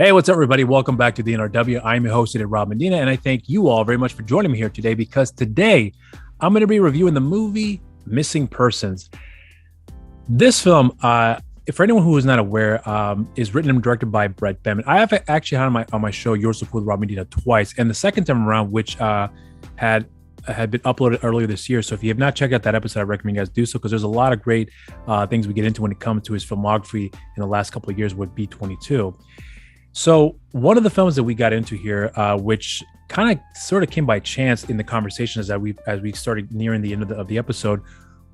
Hey, what's up, everybody? Welcome back to DNRW. I'm your host, Rob Medina, and I thank you all very much for joining me here today because today I'm going to be reviewing the movie Missing Persons. This film, for anyone who is not aware, is written and directed by Brett Bellman. I have actually had on my show Yours So Cool with Rob Medina twice, and the second time around, which had been uploaded earlier this year. So if you have not checked out that episode, I recommend you guys do so because there's a lot of great things we get into when it comes to his filmography in the last couple of years with B-22. So one of the films that we got into here, which kind of sort of came by chance in the conversations as we started nearing the end of the episode,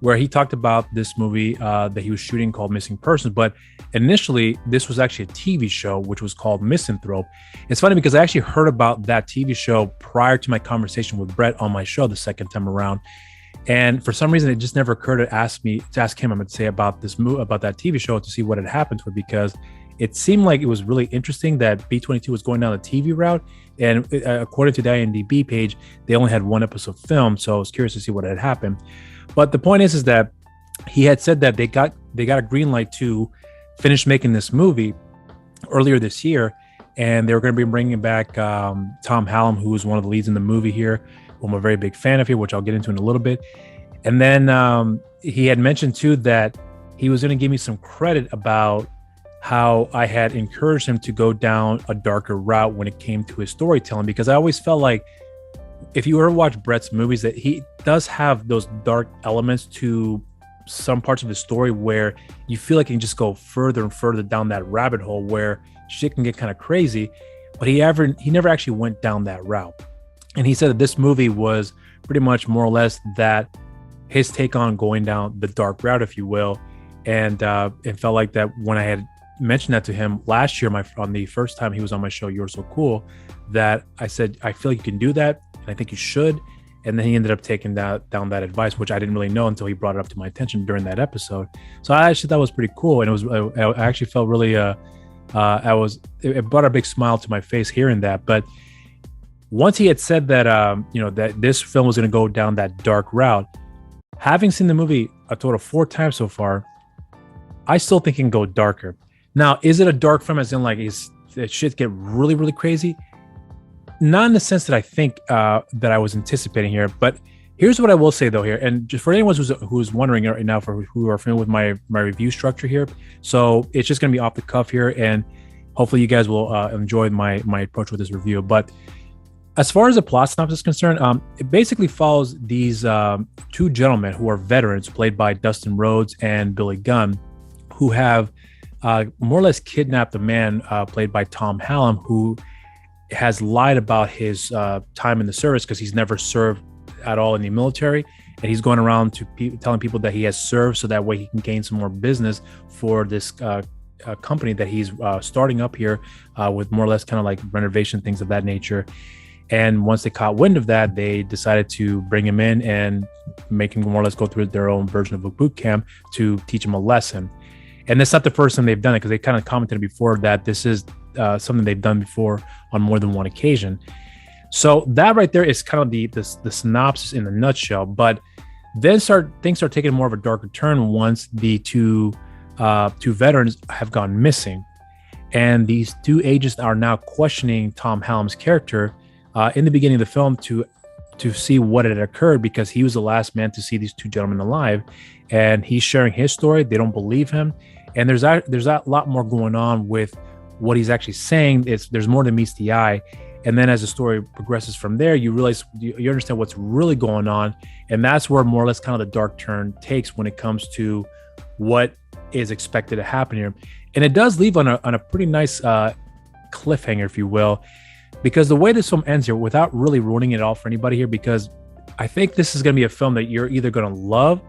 where he talked about this movie that he was shooting called Missing Persons. But initially, this was actually a TV show, which was called Misanthrope. It's funny because I actually heard about that TV show prior to my conversation with Brett on my show the second time around. And for some reason, it just never occurred to ask him, I'm going to say about about that TV show to see what had happened to it, because it seemed like it was really interesting that B-22 was going down the TV route. And according to the IMDb page, they only had one episode filmed. So I was curious to see what had happened. But the point is that he had said that they got a green light to finish making this movie earlier this year. And they were going to be bringing back Tom Hallam, who was one of the leads in the movie here, who I'm a very big fan of here, which I'll get into in a little bit. And then he had mentioned too that he was going to give me some credit about how I had encouraged him to go down a darker route when it came to his storytelling, because I always felt like if you ever watch Brett's movies, that he does have those dark elements to some parts of the story where you feel like you can just go further and further down that rabbit hole where shit can get kind of crazy, but he never actually went down that route. And he said that this movie was pretty much more or less that his take on going down the dark route, if you will. And it felt like that when I had mentioned that to him last year on the first time he was on my show You're So Cool, that I said I feel like you can do that and I think you should. And then he ended up taking down that advice, which I didn't really know until he brought it up to my attention during that episode. So I actually thought it was pretty cool, and I actually felt really it brought a big smile to my face hearing that. But once he had said that that this film was going to go down that dark route, having seen the movie a total of 4 times so far, I still think it can go darker. Now, is it a dark film as in like shit get really, really crazy? Not in the sense that I think that I was anticipating here, but here's what I will say though here, and just for anyone who's wondering right now, for who are familiar with my review structure here, so it's just going to be off the cuff here, and hopefully you guys will enjoy my approach with this review. But as far as the plot synopsis is concerned, it basically follows these 2 gentlemen who are veterans, played by Dustin Rhodes and Billy Gunn, who have more or less kidnapped a man played by Tom Hallam, who has lied about his time in the service because he's never served at all in the military, and he's going around to telling people that he has served so that way he can gain some more business for this company that he's starting up here with more or less kind of like renovation things of that nature. And once they caught wind of that, they decided to bring him in and make him more or less go through their own version of a boot camp to teach him a lesson. And that's not the first time they've done it, because they kind of commented before that this is something they've done before on more than one occasion. So that right there is kind of the synopsis in a nutshell. But then things start taking more of a darker turn once the two veterans have gone missing, and these 2 agents are now questioning Tom Hallam's character in the beginning of the film to see what had occurred, because he was the last man to see these 2 gentlemen alive, and he's sharing his story. They don't believe him. And there's a lot more going on with what he's actually saying. There's more than meets the eye. And then as the story progresses from there, you realize you understand what's really going on. And that's where more or less kind of the dark turn takes when it comes to what is expected to happen here. And it does leave on a pretty nice cliffhanger, if you will, because the way this film ends here, without really ruining it all for anybody here, because I think this is going to be a film that you're either going to love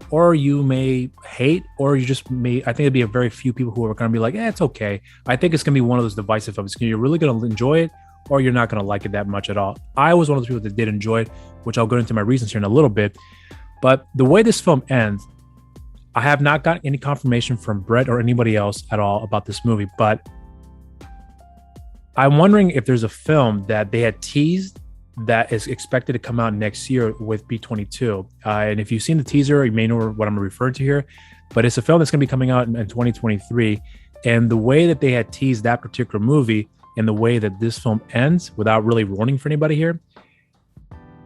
or you may hate, or you just may. I think there'll be a very few people who are going to be like, it's okay. I think it's going to be one of those divisive films. You're really going to enjoy it, or you're not going to like it that much at all. I was one of those people that did enjoy it, which I'll go into my reasons here in a little bit. But the way this film ends, I have not gotten any confirmation from Brett or anybody else at all about this movie, but I'm wondering if there's a film that they had teased that is expected to come out next year with B-22. And if you've seen the teaser, you may know what I'm referring to here, but it's a film that's going to be coming out in 2023 And the way that they had teased that particular movie and the way that this film ends, without really warning for anybody here,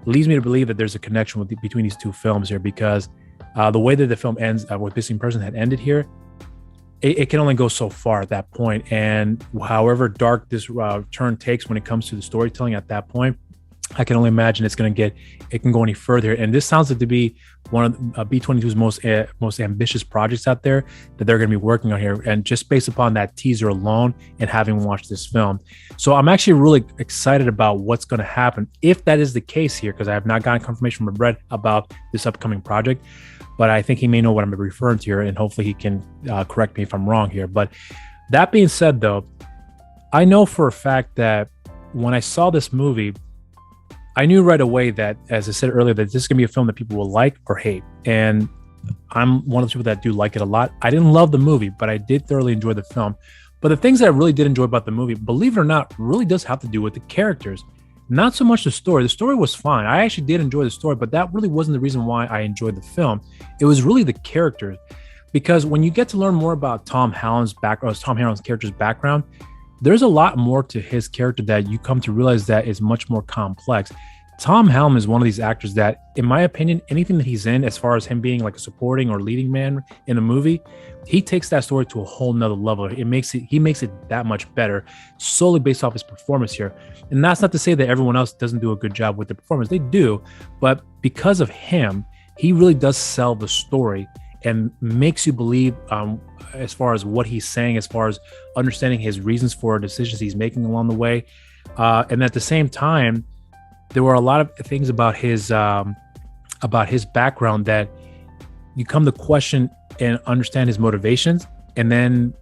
leads me to believe that there's a connection between these two films here, because the way that the film ends with Missing Person had ended here, it can only go so far at that point. And however dark this turn takes when it comes to the storytelling at that point, I can only imagine it can go any further. And this sounds like to be one of B-22's most ambitious projects out there that they're going to be working on here. And just based upon that teaser alone and having watched this film. So I'm actually really excited about what's going to happen if that is the case here, because I have not gotten confirmation from Brett about this upcoming project, but I think he may know what I'm referring to here, and hopefully he can correct me if I'm wrong here. But that being said, though, I know for a fact that when I saw this movie, I knew right away that, as I said earlier, that this is going to be a film that people will like or hate. And I'm one of the people that do like it a lot. I didn't love the movie, but I did thoroughly enjoy the film. But the things that I really did enjoy about the movie, believe it or not, really does have to do with the characters. Not so much the story. The story was fine. I actually did enjoy the story, but that really wasn't the reason why I enjoyed the film. It was really the characters. Because when you get to learn more about Tom Holland's character's background, there's a lot more to his character that you come to realize that is much more complex. Tom Holland is one of these actors that, in my opinion, anything that he's in, as far as him being like a supporting or leading man in a movie, he takes that story to a whole nother level. He makes it that much better solely based off his performance here. And that's not to say that everyone else doesn't do a good job with the performance. They do, but because of him, he really does sell the story and makes you believe as far as what he's saying, as far as understanding his reasons for decisions he's making along the way. And at the same time, there were a lot of things about his background that you come to question and understand his motivations. And then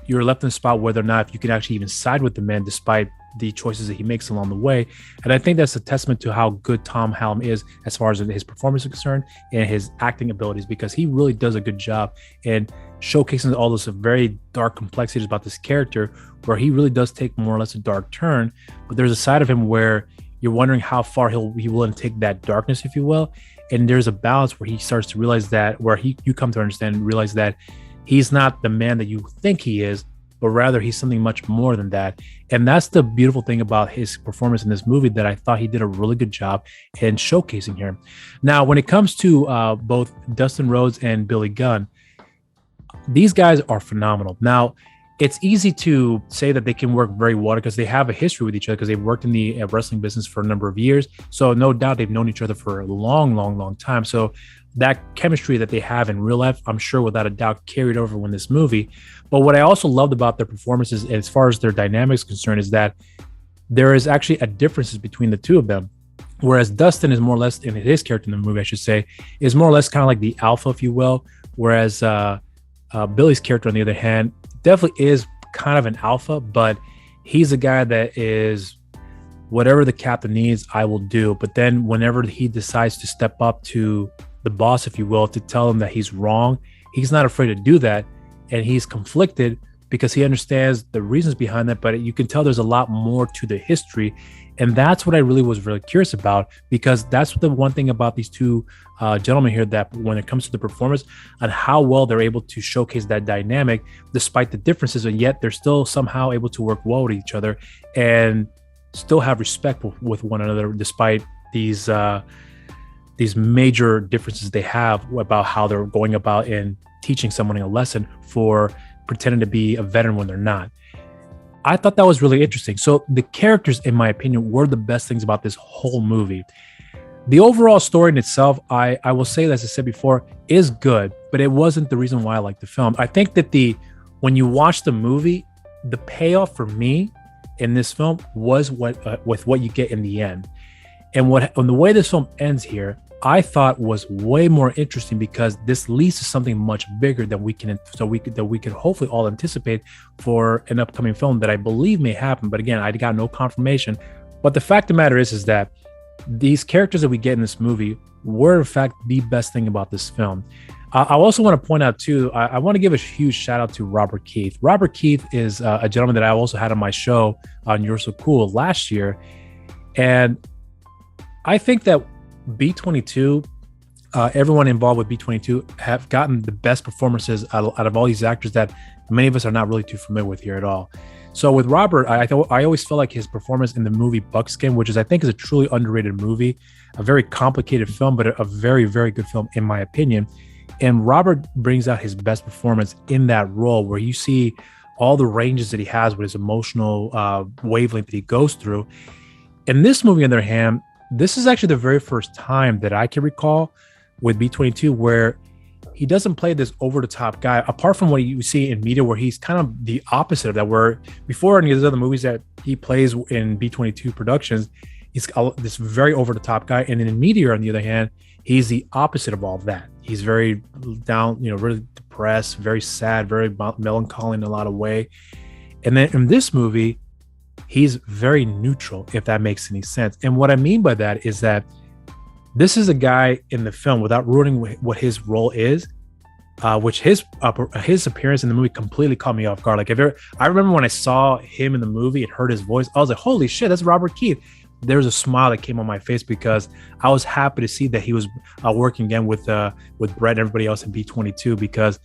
you're left in a spot whether or not if you can actually even side with the man despite the choices that he makes along the way. And I think that's a testament to how good Tom Holland is as far as his performance is concerned and his acting abilities, because he really does a good job in showcasing all those very dark complexities about this character, where he really does take more or less a dark turn. But there's a side of him where you're wondering how far he will take that darkness, if you will. And there's a balance where he starts to realize that, where you come to understand and realize that he's not the man that you think he is, but rather he's something much more than that. And that's the beautiful thing about his performance in this movie that I thought he did a really good job in showcasing here. Now, when it comes to both Dustin Rhodes and Billy Gunn, these guys are phenomenal. Now, it's easy to say that they can work very well because they have a history with each other, because they've worked in the wrestling business for a number of years. So no doubt they've known each other for a long, long, long time. So that chemistry that they have in real life, I'm sure without a doubt carried over in this movie. But what I also loved about their performances, as far as their dynamics concerned, is that there is actually a differences between the two of them. Whereas Dustin is more or less, in his character in the movie, I should say, is more or less kind of like the alpha, if you will. Whereas Billy's character, on the other hand, definitely is kind of an alpha, but he's a guy that is whatever the captain needs, I will do. But then whenever he decides to step up to the boss, if you will, to tell him that he's wrong, he's not afraid to do that. And he's conflicted because he understands the reasons behind that, but you can tell there's a lot more to the history. And that's what I really was really curious about, because that's the one thing about these two gentlemen here, that when it comes to the performance and how well they're able to showcase that dynamic despite the differences, and yet they're still somehow able to work well with each other and still have respect with one another despite these major differences they have about how they're going about in teaching someone a lesson for pretending to be a veteran when they're not. I thought that was really interesting. So the characters, in my opinion, were the best things about this whole movie. The overall story in itself, I will say, as I said before, is good, but it wasn't the reason why I liked the film. I think that when you watch the movie, the payoff for me in this film was with what you get in the end. And the way this film ends here, I thought was way more interesting, because this leads to something much bigger than we can hopefully all anticipate for an upcoming film that I believe may happen. But again, I got no confirmation. But the fact of the matter is that these characters that we get in this movie were in fact the best thing about this film. I also want to point out too, I want to give a huge shout out to Robert Keith. Robert Keith is a gentleman that I also had on my show on You're So Cool last year. And I think that B-22 everyone involved with B-22 have gotten the best performances out of all these actors that many of us are not really too familiar with here at all. So with Robert, I always felt like his performance in the movie Buckskin, which I think is a truly underrated movie, a very complicated film, but a very, very good film in my opinion. And Robert brings out his best performance in that role, where you see all the ranges that he has with his emotional wavelength that he goes through. In this movie, on the other hand, this is actually the very first time that I can recall with B-22 where he doesn't play this over-the-top guy, apart from what you see in Meteor, where he's kind of the opposite of that, where before in these other movies that he plays in B-22 productions, he's this very over-the-top guy. And then in Meteor, on the other hand, he's the opposite of all of that. He's very down, really depressed, very sad, very melancholy in a lot of way. And then in this movie, he's very neutral, if that makes any sense. And what I mean by that is that this is a guy in the film, without ruining what his role is, which his appearance in the movie completely caught me off guard. Like I remember when I saw him in the movie and heard his voice, I was like, holy shit, that's Robert Keith. There was a smile that came on my face because I was happy to see that he was working again with Brett and everybody else in B-22, because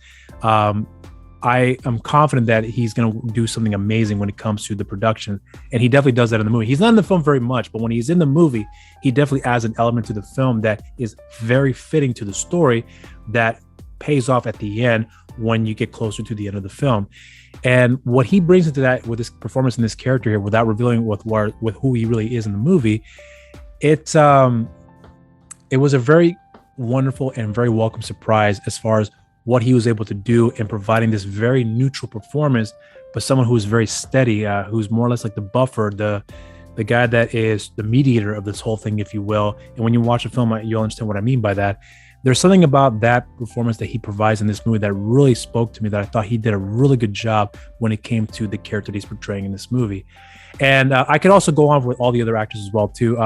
I am confident that he's going to do something amazing when it comes to the production. And he definitely does that in the movie. He's not in the film very much, but when he's in the movie, he definitely adds an element to the film that is very fitting to the story that pays off at the end when you get closer to the end of the film. And what he brings into that with this performance in this character here, without revealing with who he really is in the movie, it was a very wonderful and very welcome surprise as far as what he was able to do in providing this very neutral performance, but someone who is very steady, who's more or less like the buffer, the guy that is the mediator of this whole thing, if you will. And when you watch the film, you'll understand what I mean by that. There's something about that performance that he provides in this movie that really spoke to me, that I thought he did a really good job when it came to the character that he's portraying in this movie. And I could also go on with all the other actors as well too.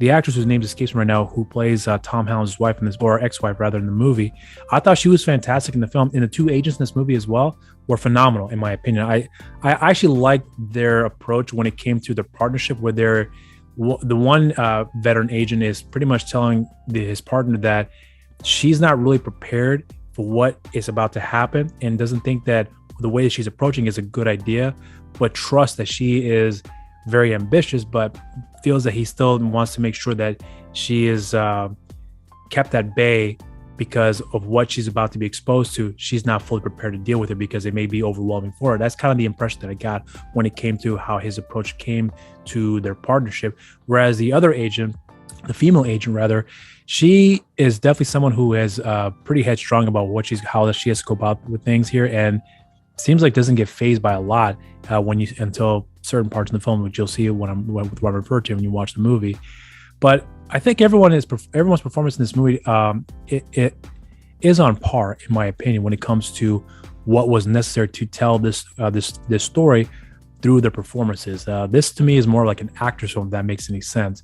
The actress whose name escapes me right now, who plays Tom Helm's wife in this, or ex-wife rather, in the movie, I thought she was fantastic in the film. And the two agents in this movie as well were phenomenal, in my opinion. I actually liked their approach when it came to their partnership, where the one veteran agent is pretty much telling his partner that she's not really prepared for what is about to happen, and doesn't think that the way that she's approaching is a good idea, but trusts that she is very ambitious, but feels that he still wants to make sure that she is kept at bay because of what she's about to be exposed to. She's not fully prepared to deal with it because it may be overwhelming for her. That's kind of the impression that I got when it came to how his approach came to their partnership. Whereas the other agent, the female agent rather, she is definitely someone who is pretty headstrong about how she has to go about with things here, and seems like doesn't get phased by a lot until certain parts in the film, which you'll see what I referred to when you watch the movie. But I think everyone's performance in this movie it is on par, in my opinion, when it comes to what was necessary to tell this story through their performances. This to me is more like an actor's film, if that makes any sense.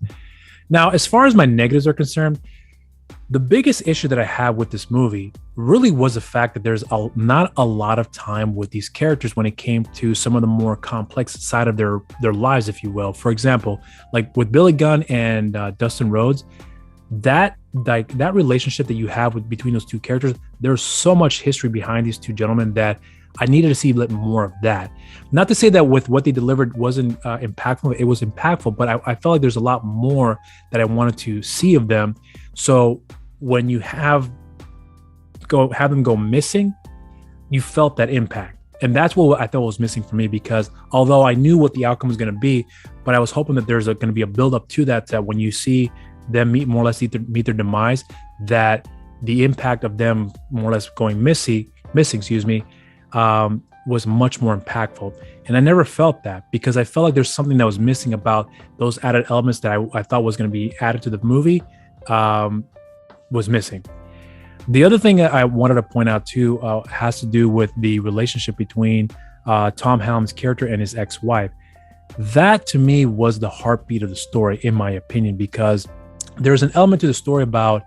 Now, as far as my negatives are concerned, the biggest issue that I have with this movie really was the fact that there's not a lot of time with these characters when it came to some of the more complex side of their lives, if you will. For example, like with Billy Gunn and Dustin Rhodes, that relationship that you have between those two characters, there's so much history behind these two gentlemen that I needed to see a little more of that. Not to say that with what they delivered wasn't impactful. It was impactful, but I felt like there's a lot more that I wanted to see of them. So when you have them go missing, you felt that impact. And that's what I thought was missing for me, because although I knew what the outcome was going to be, but I was hoping that there's going to be a build up to that when you see them meet their demise, that the impact of them more or less going missing, was much more impactful. And I never felt that, because I felt like there's something that was missing about those added elements that I thought was going to be added to the movie, was missing. The other thing that I wanted to point out too has to do with the relationship between Tom Helm's character and his ex-wife. That to me was the heartbeat of the story, in my opinion, because there's an element to the story about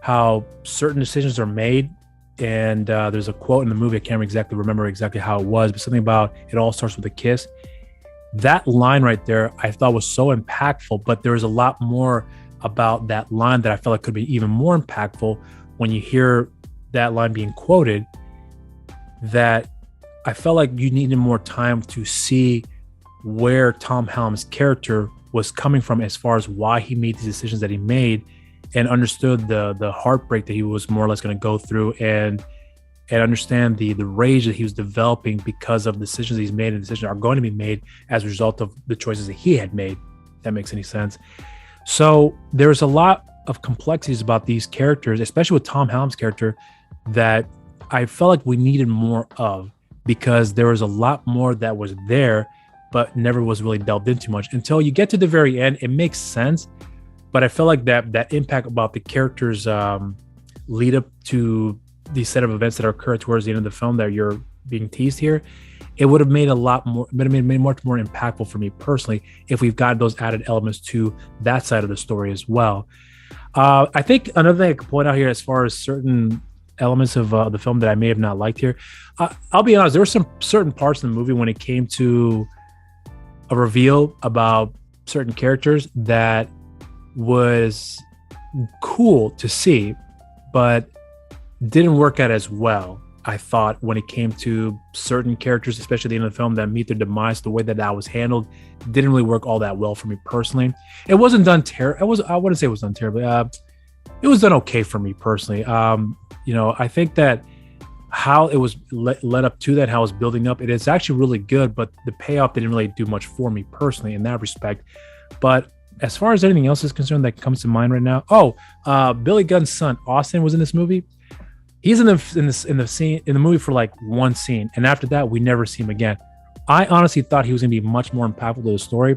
how certain decisions are made. And there's a quote in the movie, I can't remember exactly how it was, but something about it all starts with a kiss. That line right there, I thought was so impactful, but there was a lot more about that line that I felt like could be even more impactful when you hear that line being quoted, that I felt like you needed more time to see where Tom Hallam's character was coming from as far as why he made these decisions that he made, and understood the heartbreak that he was more or less going to go through, and understand the rage that he was developing because of decisions he's made and decisions are going to be made as a result of the choices that he had made. If that makes any sense. So there's a lot of complexities about these characters, especially with Tom Hallam's character, that I felt like we needed more of, because there was a lot more that was there, but never was really delved into much until you get to the very end. It makes sense, but I feel like that impact about the characters lead up to the set of events that occur towards the end of the film that you're being teased here, it would have made a lot more, made much more impactful for me personally if we've got those added elements to that side of the story as well. I think another thing I could point out here, as far as certain elements of the film that I may have not liked here, I'll be honest, there were some certain parts in the movie when it came to a reveal about certain characters that was cool to see, but didn't work out as well, I thought, when it came to certain characters, especially at the end of the film, that meet their demise. The way that was handled didn't really work all that well for me personally. It wasn't done terribly. I wouldn't say it was done terribly. It was done okay for me personally. I think that how it was led up to that, how it was building up, it is actually really good, but the payoff didn't really do much for me personally in that respect. But as far as anything else is concerned that comes to mind right now, Billy Gunn's son Austin was in this movie. He's in the movie for like one scene, and after that, we never see him again. I honestly thought he was going to be much more impactful to the story.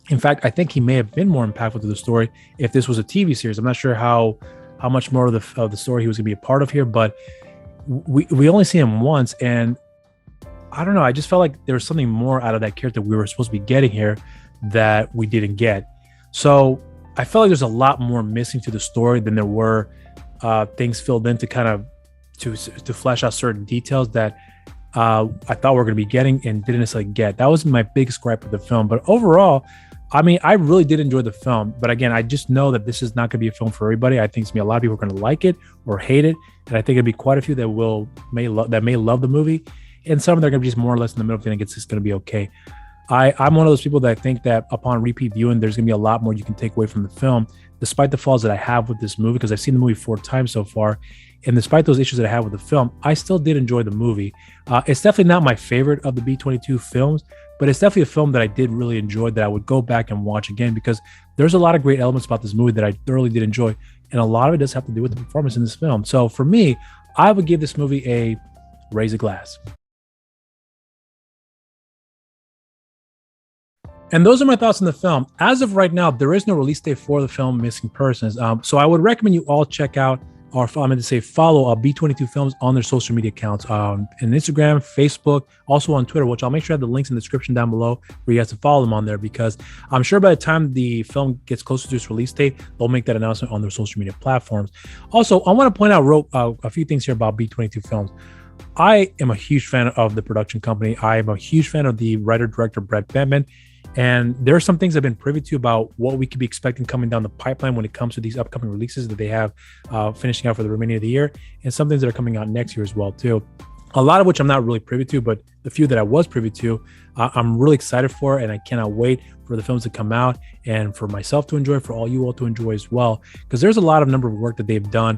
In fact, I think he may have been more impactful to the story if this was a TV series. I'm not sure how much more of the story he was going to be a part of here, but we only see him once, and I don't know. I just felt like there was something more out of that character we were supposed to be getting here that we didn't get. So I felt like there's a lot more missing to the story than there were things filled in to kind of to flesh out certain details that I thought we were going to be getting and didn't necessarily get. That was my biggest gripe with the film. But overall, I mean, I really did enjoy the film. But again, I just know that this is not going to be a film for everybody. I think it's going to be a lot of people are going to like it or hate it. And I think it'll be quite a few that may love the movie. And some that are going to be just more or less in the middle. I think it's just going to be okay. I'm one of those people that think that upon repeat viewing, there's going to be a lot more you can take away from the film, despite the flaws that I have with this movie, because I've seen the movie 4 times so far. And despite those issues that I have with the film, I still did enjoy the movie. It's definitely not my favorite of the B-22 films, but it's definitely a film that I did really enjoy, that I would go back and watch again, because there's a lot of great elements about this movie that I thoroughly did enjoy. And a lot of it does have to do with the performance in this film. So for me, I would give this movie a raise a glass. And those are my thoughts on the film. As of right now, there is no release date for the film Missing Persons. So I would recommend you all check out, or I meant to say follow B-22 Films on their social media accounts, on Instagram, Facebook, also on Twitter, which I'll make sure I have the links in the description down below where you guys to follow them on there, because I'm sure by the time the film gets closer to its release date, they'll make that announcement on their social media platforms. Also, I want to point out a few things here about B-22 Films. I am a huge fan of the production company. I am a huge fan of the writer-director Brett Bentman. And there are some things I've been privy to about what we could be expecting coming down the pipeline when it comes to these upcoming releases that they have finishing out for the remaining of the year, and some things that are coming out next year as well too. A lot of which I'm not really privy to, but the few that I was privy to, I'm really excited for, and I cannot wait for the films to come out and for myself to enjoy, for all you all to enjoy as well, because there's a lot of number of work that they've done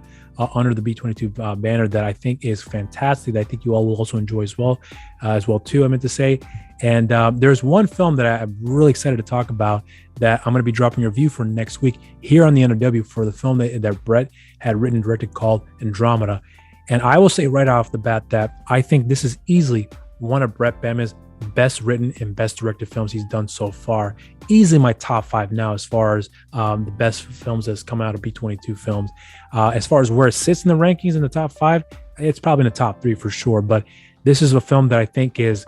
under the B-22 banner that I think is fantastic, that I think you all will also enjoy as well too, I meant to say. And there's one film that I'm really excited to talk about that I'm going to be dropping a review for next week here on the NRW for the film that Brett had written and directed, called Andromeda. And I will say right off the bat that I think this is easily one of Brett Bentman's best written and best directed films he's done so far. Easily my top 5 now as far as the best films that's come out of B-22 Films. As far as where it sits in the rankings in the top 5, it's probably in the top 3 for sure. But this is a film that I think is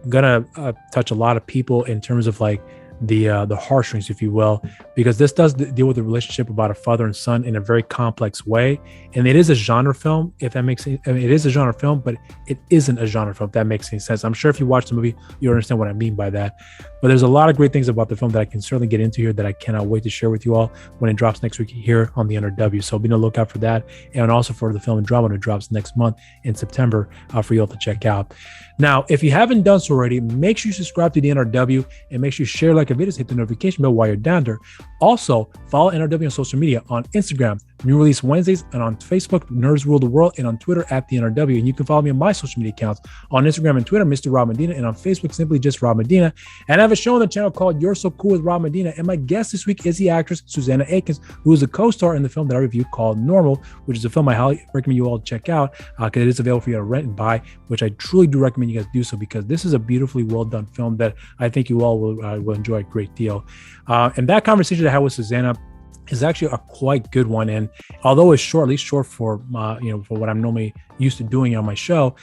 gonna touch a lot of people in terms of like the heartstrings, if you will, because this does deal with the relationship about a father and son in a very complex way. And it is a genre film, if that makes sense. I mean, it is a genre film, but it isn't a genre film, if that makes any sense. I'm sure if you watch the movie, you understand what I mean by that. But there's a lot of great things about the film that I can certainly get into here that I cannot wait to share with you all when it drops next week here on the NRW. So be on the lookout for that, and also for the film and drama that drops next month in September for you all to check out. Now, if you haven't done so already, make sure you subscribe to the NRW and make sure you share, like a video, hit the notification bell while you're down there. Also, follow NRW on social media on Instagram, New Release Wednesdays, and on Facebook, Nerds Rule the World, and on Twitter at the NRW. And you can follow me on my social media accounts on Instagram and Twitter, Mr. Rob Medina, and on Facebook, simply just Rob Medina. And I have a show on the channel called You're So Cool with Rob Medina. And my guest this week is the actress Susanna Aikens, who is a co-star in the film that I reviewed called Normal, which is a film I highly recommend you all check out because it is available for you to rent and buy, which I truly do recommend you guys do so, because this is a beautifully well done film that I think you all will enjoy a great deal. And that conversation that I had with Susanna is actually a quite good one. And although it's short, at least short for for what I'm normally used to doing on my show,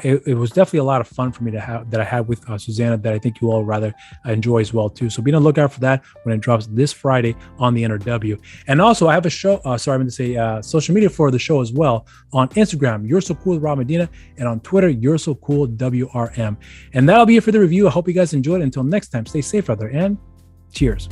it was definitely a lot of fun for me to have that I had with Susanna that I think you all rather enjoy as well too. So be on the lookout for that when it drops this Friday on the NRW. And also I have a show, social media for the show as well on Instagram, You're So Cool with Rob Medina, and on Twitter, You're So Cool WRM. And that'll be it for the review. I hope you guys enjoyed it. Until next time, stay safe out there and cheers.